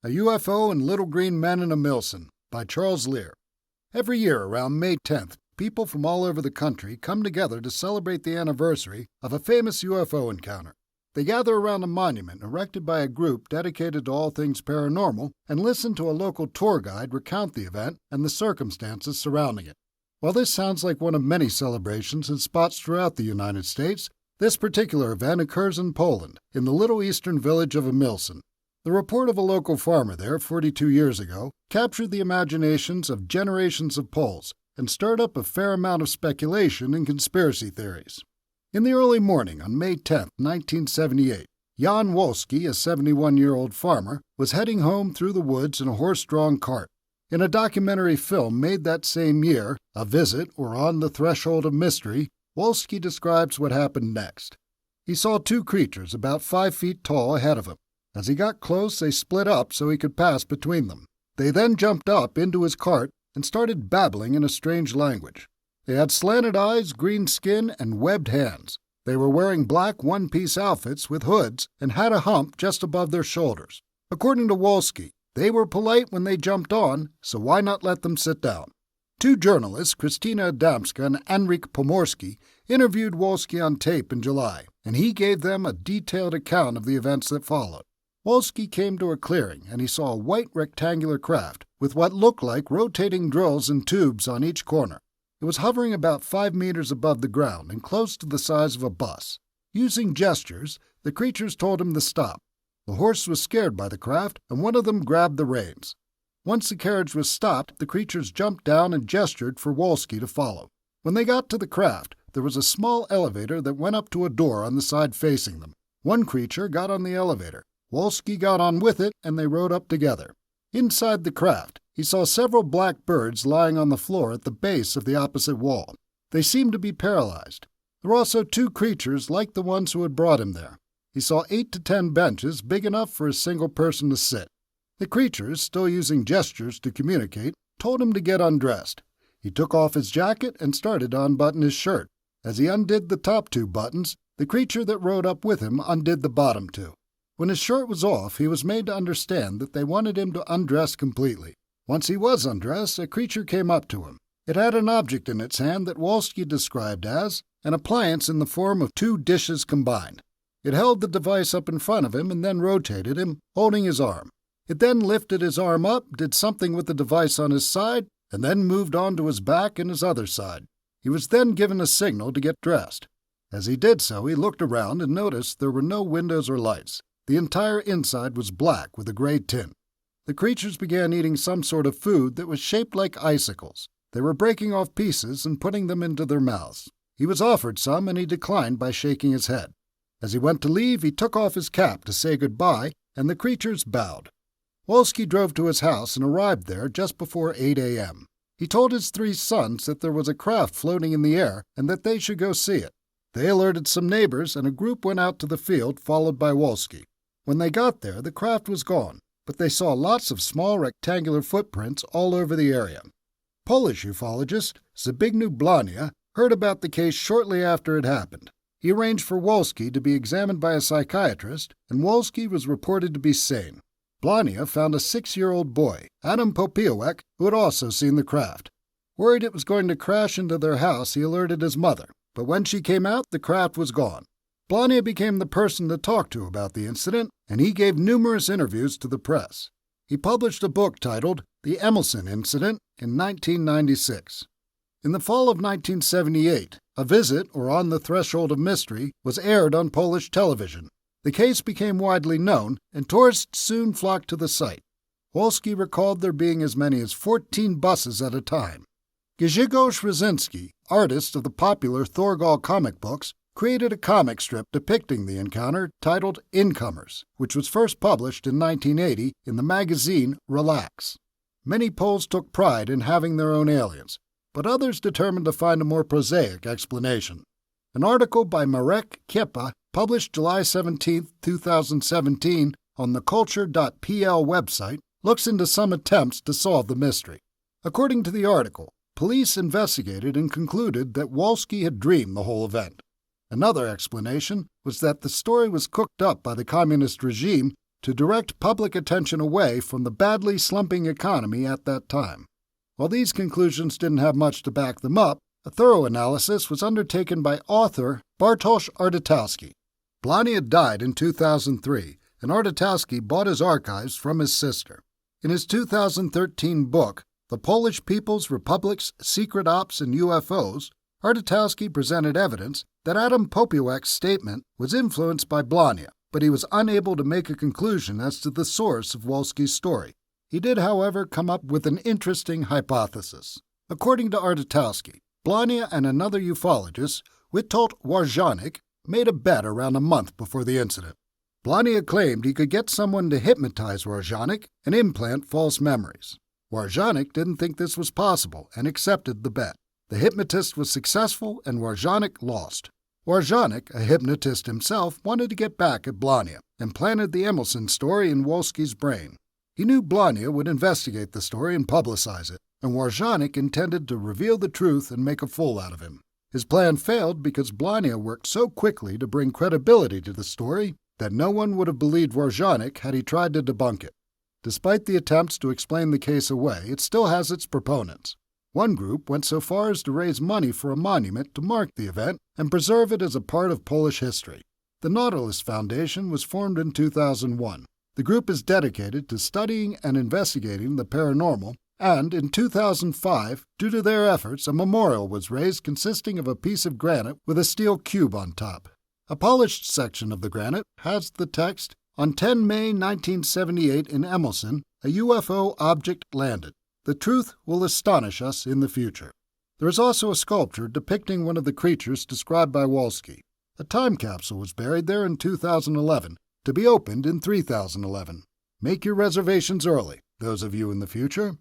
A UFO and Little Green Men in Emilcin by Charles Lear. Every year around May 10th, people from all over the country come together to celebrate the anniversary of a famous UFO encounter. They gather around a monument erected by a group dedicated to all things paranormal and listen to a local tour guide recount the event and the circumstances surrounding it. While this sounds like one of many celebrations in spots throughout the United States, this particular event occurs in Poland, in the little eastern village of Emilcin. The report of a local farmer there 42 years ago captured the imaginations of generations of Poles and stirred up a fair amount of speculation and conspiracy theories. In the early morning on May 10, 1978, Jan Wolski, a 71-year-old farmer, was heading home through the woods in a horse-drawn cart. In a documentary film made that same year, A Visit or On the Threshold of Mystery, Wolski describes what happened next. He saw two creatures about 5 feet tall ahead of him. As he got close, they split up so he could pass between them. They then jumped up into his cart and started babbling in a strange language. They had slanted eyes, green skin, and webbed hands. They were wearing black one-piece outfits with hoods and had a hump just above their shoulders. According to Wolski, they were polite when they jumped on, so why not let them sit down? Two journalists, Kristina Adamska and Enrique Pomorski, interviewed Wolski on tape in July, and he gave them a detailed account of the events that followed. Wolski came to a clearing, and he saw a white rectangular craft with what looked like rotating drills and tubes on each corner. It was hovering about 5 meters above the ground and close to the size of a bus. Using gestures, the creatures told him to stop. The horse was scared by the craft, and one of them grabbed the reins. Once the carriage was stopped, the creatures jumped down and gestured for Wolski to follow. When they got to the craft, there was a small elevator that went up to a door on the side facing them. One creature got on the elevator. Wolski got on with it, and they rode up together. Inside the craft, he saw several black birds lying on the floor at the base of the opposite wall. They seemed to be paralyzed. There were also two creatures like the ones who had brought him there. He saw 8 to 10 benches big enough for a single person to sit. The creatures, still using gestures to communicate, told him to get undressed. He took off his jacket and started to unbutton his shirt. As he undid the top 2 buttons, the creature that rode up with him undid the bottom 2. When his shirt was off, he was made to understand that they wanted him to undress completely. Once he was undressed, a creature came up to him. It had an object in its hand that Wolski described as an appliance in the form of 2 dishes combined. It held the device up in front of him and then rotated him, holding his arm. It then lifted his arm up, did something with the device on his side, and then moved on to his back and his other side. He was then given a signal to get dressed. As he did so, he looked around and noticed there were no windows or lights. The entire inside was black with a gray tint. The creatures began eating some sort of food that was shaped like icicles. They were breaking off pieces and putting them into their mouths. He was offered some, and he declined by shaking his head. As he went to leave, he took off his cap to say goodbye, and the creatures bowed. Wolski drove to his house and arrived there just before 8 a.m. He told his 3 sons that there was a craft floating in the air and that they should go see it. They alerted some neighbors, and a group went out to the field, followed by Wolski. When they got there, the craft was gone, but they saw lots of small rectangular footprints all over the area. Polish ufologist Zbigniew Blania heard about the case shortly after it happened. He arranged for Wolski to be examined by a psychiatrist, and Wolski was reported to be sane. Blania found a 6-year-old boy, Adam Popiewek, who had also seen the craft. Worried it was going to crash into their house, he alerted his mother, but when she came out, the craft was gone. Blania became the person to talk to about the incident, and he gave numerous interviews to the press. He published a book titled The Emilcin Incident in 1996. In the fall of 1978, A Visit or On the Threshold of Mystery was aired on Polish television. The case became widely known, and tourists soon flocked to the site. Wolski recalled there being as many as 14 buses at a time. Grzegorz Rosinski, artist of the popular Thorgal comic books, created a comic strip depicting the encounter titled Incomers, which was first published in 1980 in the magazine Relax. Many Poles took pride in having their own aliens, but others determined to find a more prosaic explanation. An article by Marek Kiepa, published July 17, 2017, on the culture.pl website, looks into some attempts to solve the mystery. According to the article, police investigated and concluded that Wolski had dreamed the whole event. Another explanation was that the story was cooked up by the communist regime to direct public attention away from the badly slumping economy at that time. While these conclusions didn't have much to back them up, a thorough analysis was undertaken by author Bartosz Ardatowski. Blania died in 2003, and Ardatowski bought his archives from his sister. In his 2013 book, The Polish People's Republic's Secret Ops and UFOs, Ardatowski presented evidence that Adam Popiewak's statement was influenced by Blania, but he was unable to make a conclusion as to the source of Wolski's story. He did, however, come up with an interesting hypothesis. According to Ardatowski, Blania and another ufologist, Witold Warzanik, made a bet around a month before the incident. Blania claimed he could get someone to hypnotize Warzanik and implant false memories. Warzanik didn't think this was possible and accepted the bet. The hypnotist was successful and Warzanik lost. Warzanik, a hypnotist himself, wanted to get back at Blania and planted the Emilcin story in Wolski's brain. He knew Blania would investigate the story and publicize it, and Warzanik intended to reveal the truth and make a fool out of him. His plan failed because Blania worked so quickly to bring credibility to the story that no one would have believed Warzanik had he tried to debunk it. Despite the attempts to explain the case away, it still has its proponents. One group went so far as to raise money for a monument to mark the event and preserve it as a part of Polish history. The Nautilus Foundation was formed in 2001. The group is dedicated to studying and investigating the paranormal, and in 2005, due to their efforts, a memorial was raised consisting of a piece of granite with a steel cube on top. A polished section of the granite has the text, "On 10 May 1978 in Emilcin, a UFO object landed. The truth will astonish us in the future." There is also a sculpture depicting one of the creatures described by Wolski. A time capsule was buried there in 2011, to be opened in 3011. Make your reservations early, those of you in the future.